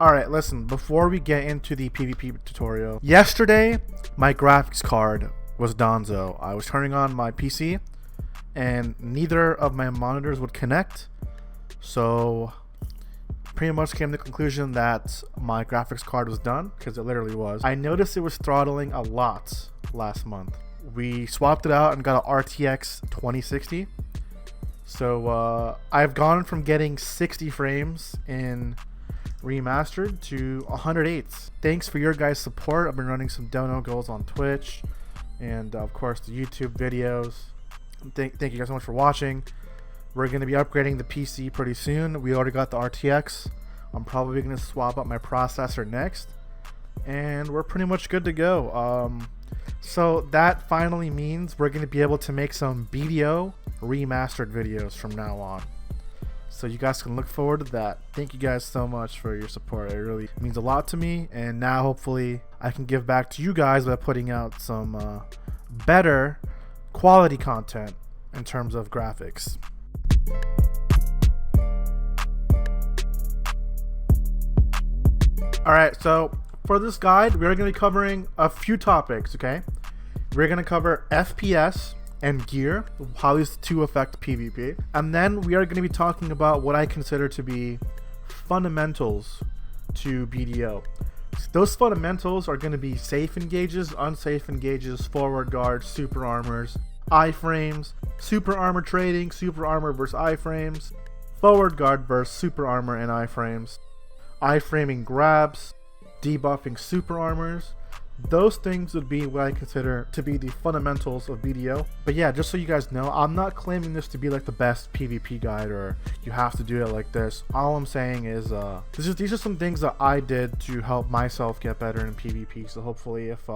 Alright, listen, before we get into the PvP tutorial, yesterday my graphics card was Donzo. I was turning on my PC and neither of my monitors would connect, so pretty much came to the conclusion that my graphics card was done, because it literally was. I noticed it was throttling a lot last month. We swapped it out and got an RTX 2060. So I've gone from getting 60 frames in remastered to 108. Thanks for your guys' support. I've been running some dono goals on Twitch and of course the YouTube videos. Thank you guys so much for watching. We're going to be upgrading the PC pretty soon. We already got the RTX. I'm probably going to swap out my processor next, and we're pretty much good to go. So that finally means we're going to be able to make some BDO remastered videos from now on. So you guys can look forward to that. Thank you guys so much for your support. It really means a lot to me, and now hopefully I can give back to you guys by putting out some better quality content in terms of graphics. Alright, so for this guide we're going to be covering a few topics, okay? We're going to cover FPS and gear, how these two affect PvP, and then we are going to be talking about what I consider to be fundamentals to BDO. Those fundamentals are going to be safe engages, unsafe engages, forward guards, super armors, iframes, super armor trading, super armor versus iframes, forward guard versus super armor and iframes, iframing grabs, debuffing super armors. Those things would be what I consider to be the fundamentals of BDO. But yeah, just so you guys know, I'm not claiming this to be like the best PvP guide or you have to do it like this. All I'm saying is these are some things that I did to help myself get better in PvP. So hopefully if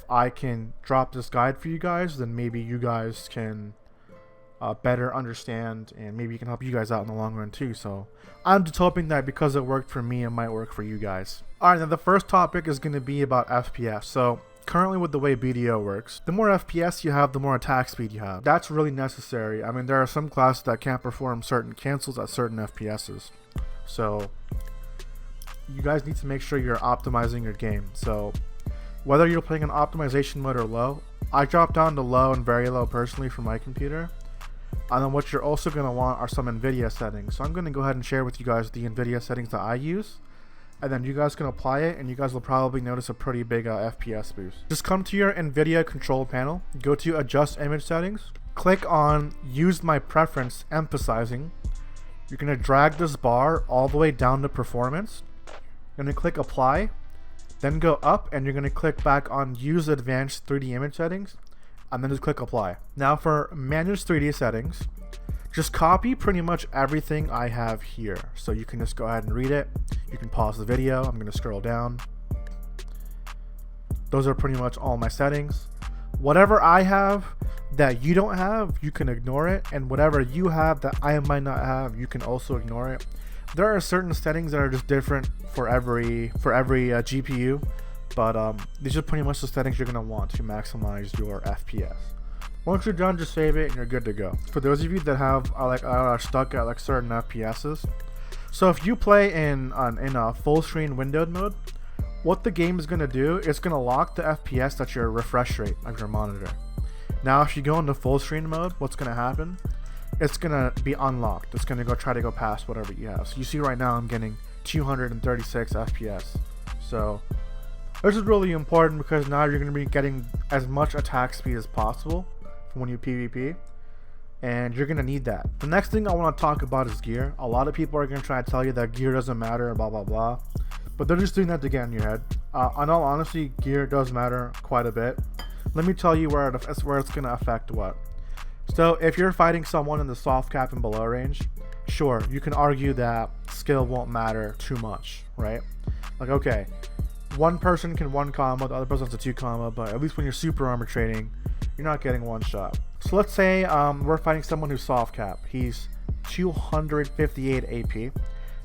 I can drop this guide for you guys, then maybe you guys can better understand, and maybe it can help you guys out in the long run too. So I'm just hoping that because it worked for me, it might work for you guys. Alright, now the first topic is going to be about FPS. So currently with the way BDO works, the more FPS you have, the more attack speed you have. That's really necessary. I mean, there are some classes that can't perform certain cancels at certain FPSs. So you guys need to make sure you're optimizing your game. So whether you're playing in optimization mode or low, I dropped down to low and very low personally for my computer. And then what you're also going to want are some NVIDIA settings. So I'm going to go ahead and share with you guys the NVIDIA settings that I use. And then you guys can apply it, and you guys will probably notice a pretty big FPS boost. Just come to your NVIDIA control panel, go to Adjust Image Settings, click on Use My Preference Emphasizing. You're going to drag this bar all the way down to Performance. You're going to click Apply, then go up, and you're going to click back on Use Advanced 3D Image Settings, and then just click Apply. Now for Manage 3D Settings, just copy pretty much everything I have here. So you can just go ahead and read it. You can pause the video. I'm going to scroll down. Those are pretty much all my settings. Whatever I have that you don't have, you can ignore it. And whatever you have that I might not have, you can also ignore it. There are certain settings that are just different for every GPU. But these are pretty much the settings you're going to want to maximize your FPS. Once you're done, just save it and you're good to go. For those of you that are stuck at like certain FPSs, so if you play in a full screen windowed mode, what the game is going to do is going to lock the FPS at your refresh rate of your monitor. Now if you go into full screen mode, what's going to happen? It's going to be unlocked. It's going to try to go past whatever you have. So you see right now I'm getting 236 FPS. So this is really important because now you're going to be getting as much attack speed as possible when you PvP, and you're going to need that. The next thing I want to talk about is gear. A lot of people are going to try to tell you that gear doesn't matter, blah blah blah, but they're just doing that to get in your head. In all honesty, gear does matter quite a bit. Let me tell you where it's going to affect what. So if you're fighting someone in the soft cap and below range, sure, you can argue that skill won't matter too much, right? Like, okay, one person can one combo, the other person has a two combo, but at least when you're super armor trading, you're not getting one shot. So let's say we're fighting someone who's soft cap. He's 258 AP,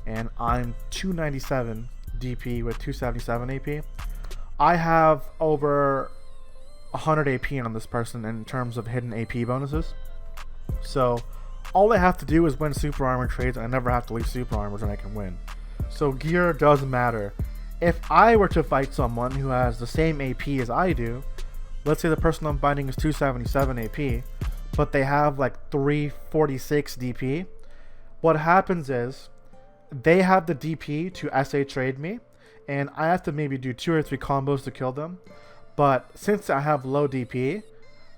and I'm 297 DP with 277 AP. I have over 100 AP on this person in terms of hidden AP bonuses. So all I have to do is win super armor trades, and I never have to leave super armors and I can win. So gear does matter. If I were to fight someone who has the same AP as I do, let's say the person I'm fighting is 277 AP, but they have like 346 DP, what happens is they have the DP to SA trade me, and I have to maybe do 2 or 3 combos to kill them. But since I have low DP,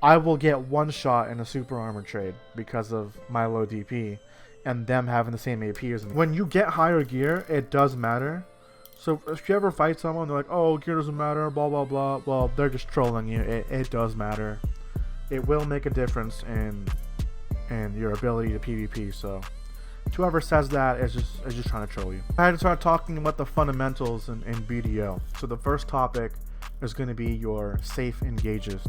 I will get one shot in a super armor trade because of my low DP and them having the same AP as me. When you get higher gear, it does matter. So if you ever fight someone, they're like, oh, gear doesn't matter, blah, blah, blah. Well, they're just trolling you. It does matter. It will make a difference in your ability to PvP. So whoever says that is just trying to troll you. I had to start talking about the fundamentals in BDO. So the first topic is going to be your safe engages.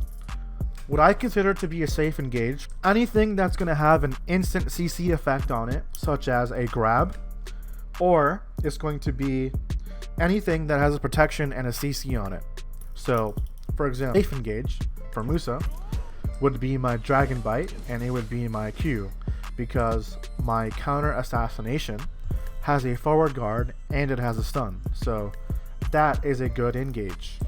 What I consider to be a safe engage, anything that's going to have an instant CC effect on it, such as a grab, or it's going to be anything that has a protection and a CC on it. So, for example, safe engage for Musa would be my Dragon Bite, and it would be my Q, because my counter assassination has a forward guard and it has a stun. So that is a good engage.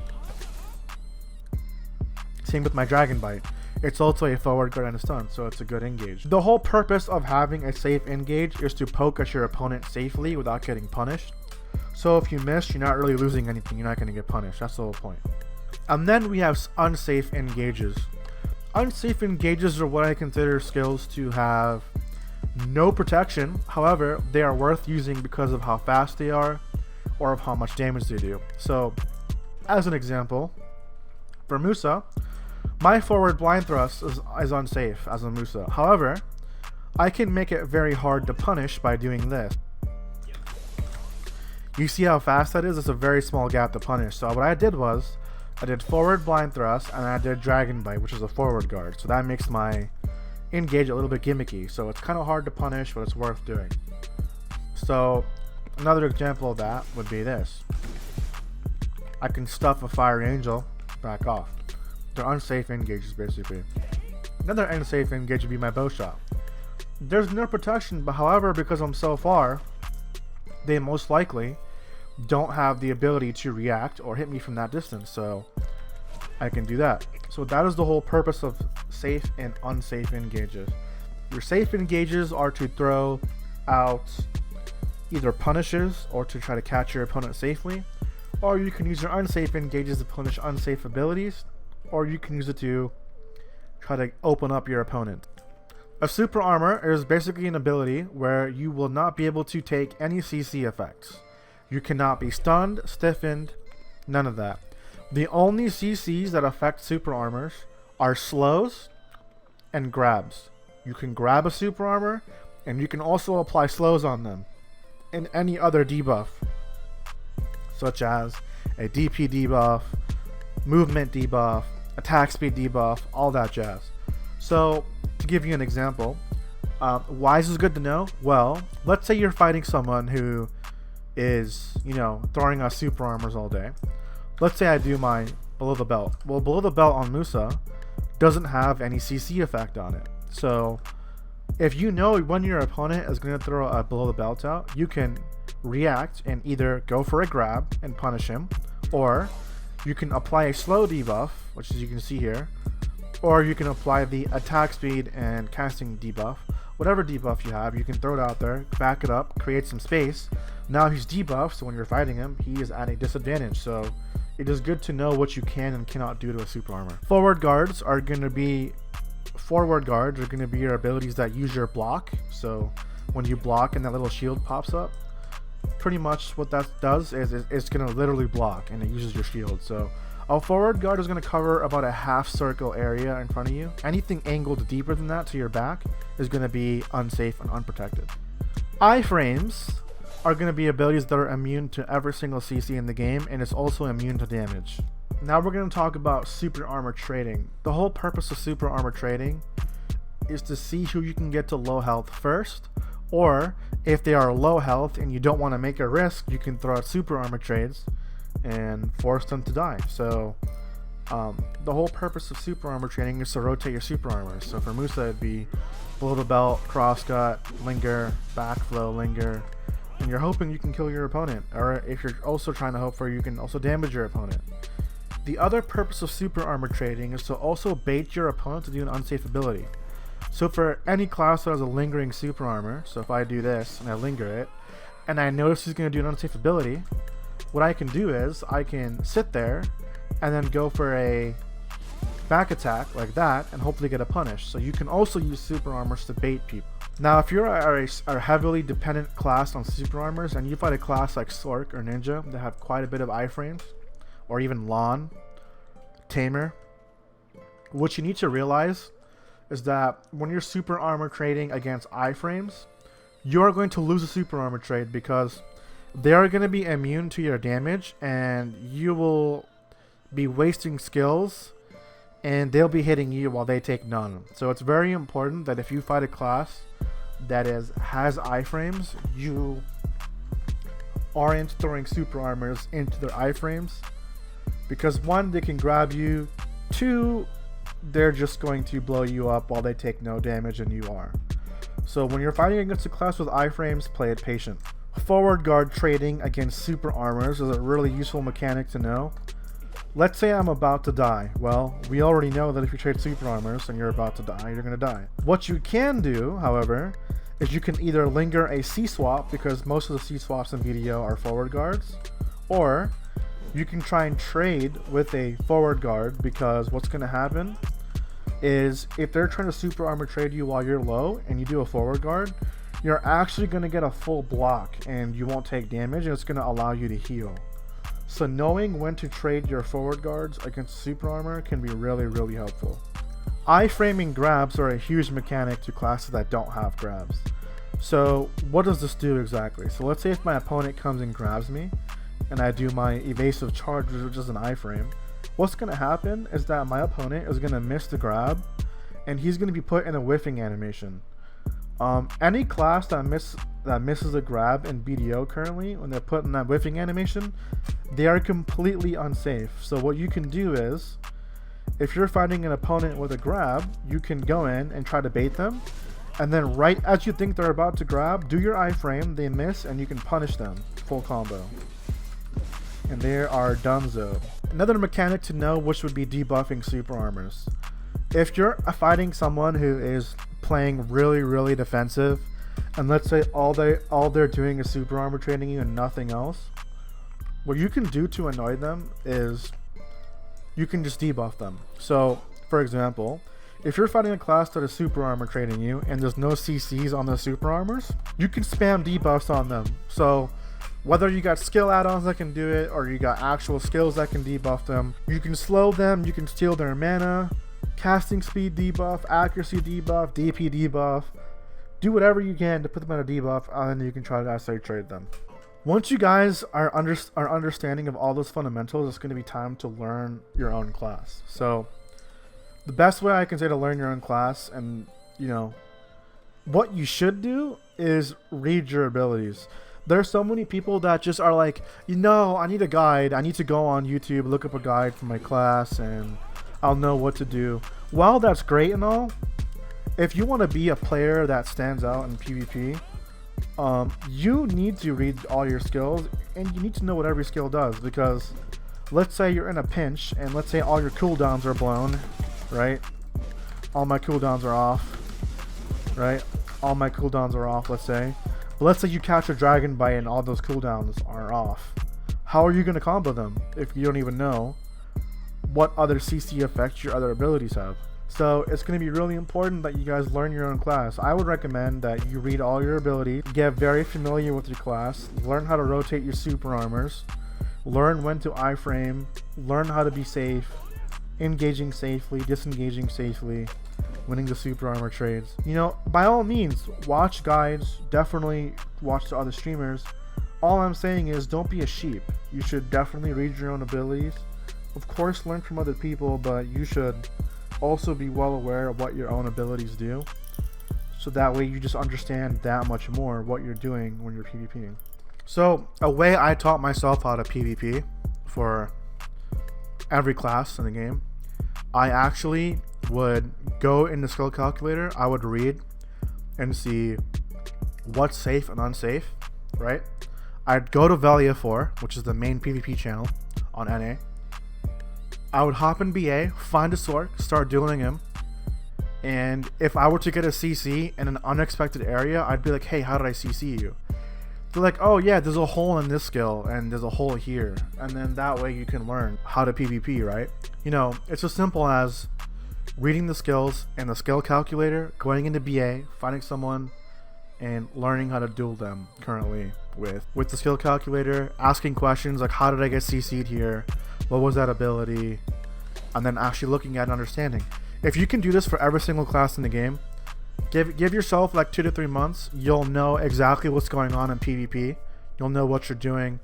Same with my Dragon Bite. It's also a forward guard and a stun, so it's a good engage. The whole purpose of having a safe engage is to poke at your opponent safely without getting punished. So if you miss, you're not really losing anything. You're not going to get punished. That's the whole point. And then we have unsafe engages. Unsafe engages are what I consider skills to have no protection. However, they are worth using because of how fast they are or of how much damage they do. So, as an example, for Musa, my forward blind thrust is unsafe as a Musa. However, I can make it very hard to punish by doing this. You see how fast that is? It's a very small gap to punish. So what I did was, I did forward blind thrust and I did Dragon Bite, which is a forward guard. So that makes my engage a little bit gimmicky. So it's kind of hard to punish, but it's worth doing. So another example of that would be this. I can stuff a Fire Angel, back off. They're unsafe engages basically. Another unsafe engage would be my bow shot. There's no protection, but however, because I'm so far, they most likely don't have the ability to react or hit me from that distance, so I can do that. So that is the whole purpose of safe and unsafe engages. Your safe engages are to throw out either punishes or to try to catch your opponent safely, or you can use your unsafe engages to punish unsafe abilities, or you can use it to try to open up your opponent. A super armor is basically an ability where you will not be able to take any CC effects. You cannot be stunned, stiffened, none of that. The only CCs that affect super armors are slows and grabs. You can grab a super armor, and you can also apply slows on them, and any other debuff, such as a DP debuff, movement debuff, attack speed debuff, all that jazz. So to give you an example, why is this good to know? Well, let's say you're fighting someone who is, throwing out super armors all day. Let's say I do my below the belt. Well, below the belt on Musa doesn't have any CC effect on it. So if you know when your opponent is going to throw a below the belt out, you can react and either go for a grab and punish him, or you can apply a slow debuff, which as you can see here, or you can apply the attack speed and casting debuff. Whatever debuff you have, you can throw it out there, back it up, create some space. Now he's debuffed, so when you're fighting him, he is at a disadvantage. So it is good to know what you can and cannot do to a super armor. Forward guards are going to be your abilities that use your block. So when you block and that little shield pops up, pretty much what that does is it's going to literally block, and it uses your shield. So a forward guard is going to cover about a half circle area in front of you. Anything angled deeper than that to your back is going to be unsafe and unprotected. Iframes are going to be abilities that are immune to every single CC in the game, and it's also immune to damage. Now we're going to talk about super armor trading. The whole purpose of super armor trading is to see who you can get to low health first, or if they are low health and you don't want to make a risk, you can throw out super armor trades and force them to die. So the whole purpose of super armor training is to rotate your super armor. So for Musa, it'd be below the belt, crosscut, linger, backflow, linger, and you're hoping you can kill your opponent, or if you're also trying to hope for you can also damage your opponent. The other purpose of super armor trading is to also bait your opponent to do an unsafe ability. So for any class that has a lingering super armor, so if I do this and I linger it, and I notice he's going to do an unsafe ability, what I can do is I can sit there and then go for a back attack like that and hopefully get a punish. So you can also use super armors to bait people. Now if you're a heavily dependent class on super armors and you fight a class like Sork or Ninja that have quite a bit of iframes, or even Lon, Tamer, what you need to realize is that when you're super armor trading against iframes, you're going to lose a super armor trade because they are going to be immune to your damage and you will be wasting skills and they'll be hitting you while they take none. So it's very important that if you fight a class that has iframes, you aren't throwing super armors into their iframes, because one, they can grab you, two, they're just going to blow you up while they take no damage and you are. So when you're fighting against a class with iframes, play it patient. Forward guard trading against super armors is a really useful mechanic to know. Let's say I'm about to die. Well, we already know that if you trade super armors and you're about to die, you're going to die. What you can do, however, is you can either linger a C-swap, because most of the C-swaps in BDO are forward guards, or you can try and trade with a forward guard, because what's going to happen is if they're trying to super armor trade you while you're low and you do a forward guard, you're actually going to get a full block and you won't take damage, and it's going to allow you to heal. So knowing when to trade your forward guards against super armor can be really, really helpful. Iframing grabs are a huge mechanic to classes that don't have grabs. So what does this do exactly? So let's say if my opponent comes and grabs me and I do my evasive charge, which is an iframe, what's going to happen is that my opponent is going to miss the grab and he's going to be put in a whiffing animation. Any class that misses a grab in BDO currently, when they're put in that whiffing animation, they are completely unsafe. So what you can do is, if you're fighting an opponent with a grab, you can go in and try to bait them, and then right as you think they're about to grab, do your iframe, they miss, and you can punish them. Full combo. And they are donezo. Another mechanic to know, which would be debuffing super armors. If you're fighting someone who is playing really, really defensive, and let's say all they're doing is super armor trading you and nothing else, what you can do to annoy them is you can just debuff them. So for example, if you're fighting a class that is super armor trading you and there's no CCs on the super armors, you can spam debuffs on them. So whether you got skill add-ons that can do it or you got actual skills that can debuff them, you can slow them, you can steal their mana, casting speed debuff, accuracy debuff, DP debuff. Do whatever you can to put them on a debuff, and then you can try to actually trade them. Once you guys are understanding of all those fundamentals, it's going to be time to learn your own class. So the best way I can say to learn your own class, and what you should do, is read your abilities. There's so many people that just are like, I need a guide. I need to go on YouTube, look up a guide for my class, and I'll know what to do. While that's great and all, if you want to be a player that stands out in PvP, you need to read all your skills, and you need to know what every skill does, because let's say you're in a pinch, and let's say all your cooldowns are blown, right? All my cooldowns are off, right? All my cooldowns are off, let's say. But let's say you catch a dragon bite and all those cooldowns are off. How are you going to combo them if you don't even know what other CC effects your other abilities have? So it's going to be really important that you guys learn your own class. I would recommend that you read all your abilities, get very familiar with your class, learn how to rotate your super armors, learn when to iframe, learn how to be safe, engaging safely, disengaging safely, winning the super armor trades. By all means, watch guides, definitely watch the other streamers. All I'm saying is don't be a sheep. You should definitely read your own abilities. Of course, learn from other people, but you should also be well aware of what your own abilities do, so that way you just understand that much more what you're doing when you're PvPing. So a way I taught myself how to PvP for every class in the game, I actually would go in the skill calculator, I would read and see what's safe and unsafe, right? I'd go to Velia 4, which is the main PvP channel on NA. I would hop in BA, find a Sork, start dueling him, and if I were to get a CC in an unexpected area, I'd be like, hey, how did I CC you? They're like, oh yeah, there's a hole in this skill, and there's a hole here, and then that way you can learn how to PvP, right? You know, it's as simple as reading the skills and the skill calculator, going into BA, finding someone, and learning how to duel them currently with the skill calculator, asking questions like, how did I get CC'd here? What was that ability? And then actually looking at and understanding. If you can do this for every single class in the game, give yourself like 2 to 3 months, you'll know exactly what's going on in PvP. You'll know what you're doing,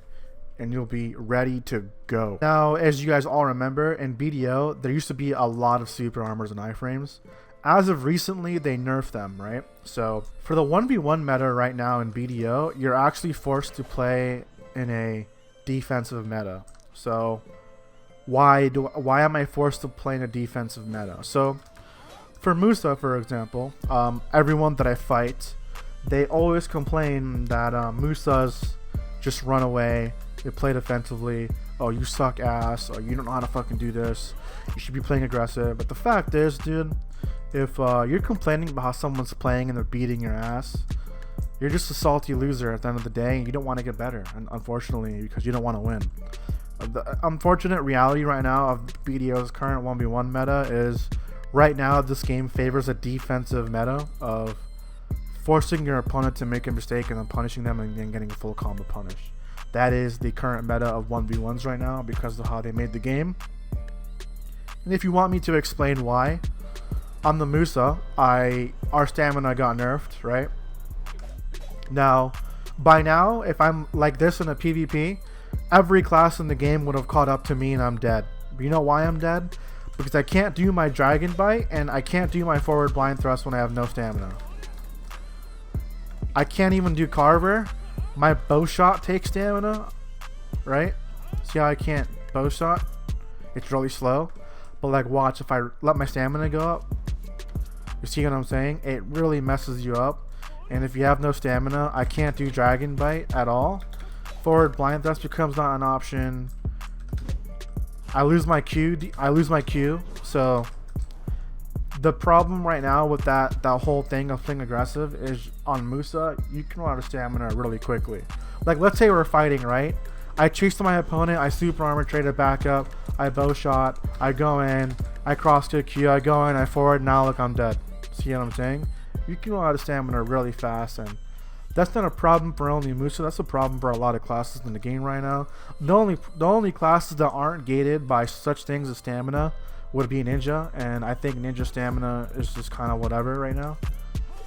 and you'll be ready to go. Now, as you guys all remember, in BDO, there used to be a lot of super armors and iframes. As of recently, they nerfed them, right? So for the 1v1 meta right now in BDO, you're actually forced to play in a defensive meta. So why am I forced to play in a defensive meta? So for Musa, for example, everyone that I fight, they always complain that Musa's just run away, they play defensively, oh, you suck ass, or you don't know how to fucking do this, you should be playing aggressive. But the fact is, dude, if you're complaining about how someone's playing and they're beating your ass, you're just a salty loser at the end of the day, and you don't want to get better, and unfortunately, because you don't want to win. The unfortunate reality right now of BDO's current 1v1 meta is, right now this game favors a defensive meta of forcing your opponent to make a mistake and then punishing them and then getting a full combo punish. That is the current meta of 1v1s right now because of how they made the game. And if you want me to explain why, on the Musa, our stamina got nerfed, right? Now, by now, if I'm like this in a PvP, every class in the game would have caught up to me and I'm dead. But you know why I'm dead? Because I can't do my Dragon Bite and I can't do my forward blind thrust when I have no stamina. I can't even do Carver. My bow shot takes stamina, right? See how I can't bow shot? It's really slow. But like, watch, if I let my stamina go up, you see what I'm saying? It really messes you up. And if you have no stamina, I can't do Dragon Bite at all. Forward blind thrust becomes not an option. I lose my Q. So the problem right now with that whole thing of playing aggressive is on Musa, you can run out of stamina really quickly. Like, let's say we're fighting, right? I chase my opponent, I super armor trade it back up, I bow shot, I go in, I cross to a Q, I go in, I forward, now look, I'm dead. See what I'm saying? You can run out of stamina really fast, and that's not a problem for only Musa, that's a problem for a lot of classes in the game right now. The only classes that aren't gated by such things as stamina would be Ninja, and I think Ninja stamina is just kind of whatever right now.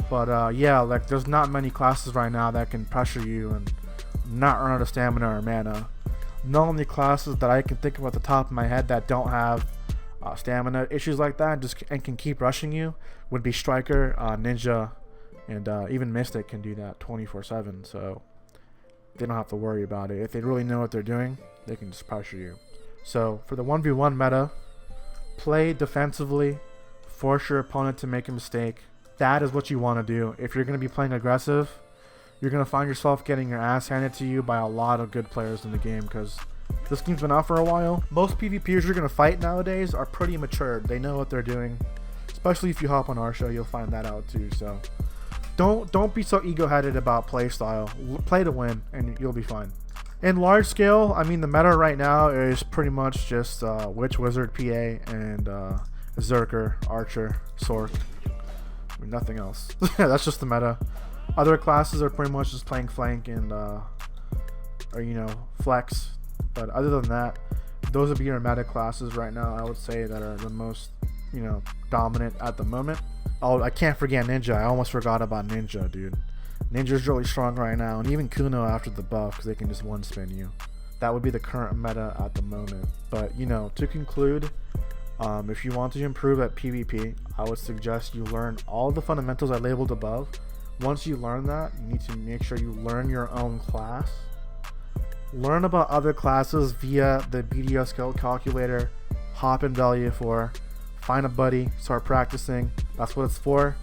But yeah, like, there's not many classes right now that can pressure you and not run out of stamina or mana. The only classes that I can think of at the top of my head that don't have stamina issues like that and can keep rushing you would be Striker, Ninja, and even Mystic can do that 24/7, so they don't have to worry about it. If they really know what they're doing, they can just pressure you. So for the 1v1 meta, play defensively, force your opponent to make a mistake. That is what you want to do. If you're going to be playing aggressive, you're going to find yourself getting your ass handed to you by a lot of good players in the game, because this game's been out for a while. Most PvPers you're going to fight nowadays are pretty matured. They know what they're doing. Especially if you hop on our show, you'll find that out too. So don't be so ego-headed about play style. Play to win, and you'll be fine. In large scale, I mean, the meta right now is pretty much just Witch, Wizard, PA, and Zerker, Archer, Sork. I mean, nothing else. That's just the meta. Other classes are pretty much just playing flank and or flex. But other than that, those would be your meta classes right now, I would say, that are the most dominant at the moment. Oh, I can't forget Ninja. I almost forgot about Ninja, dude. Ninja's really strong right now, and even Kuno after the buff, because they can just one spin you. That would be the current meta at the moment. But to conclude, if you want to improve at PvP, I would suggest you learn all the fundamentals I labeled above. Once you learn that, you need to make sure you learn your own class. Learn about other classes via the BDO Skill Calculator. Hop in Velia 4. Find a buddy. Start practicing. That's what it's for.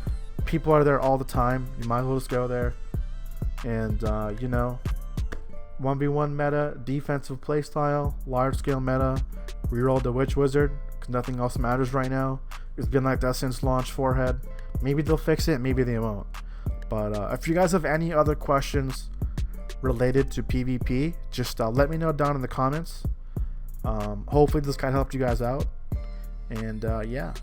People are there all the time. You might as well just go there. And, 1v1 meta, defensive playstyle, large scale meta, reroll the Witch Wizard, because nothing else matters right now. It's been like that since launch Forehead. Maybe they'll fix it, maybe they won't. But if you guys have any other questions related to PvP, just let me know down in the comments. Hopefully this guide helped you guys out. And yeah,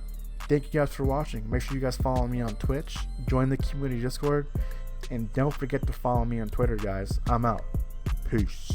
thank you guys for watching. Make sure you guys follow me on Twitch, join the community Discord, and don't forget to follow me on Twitter, guys. I'm out. Peace.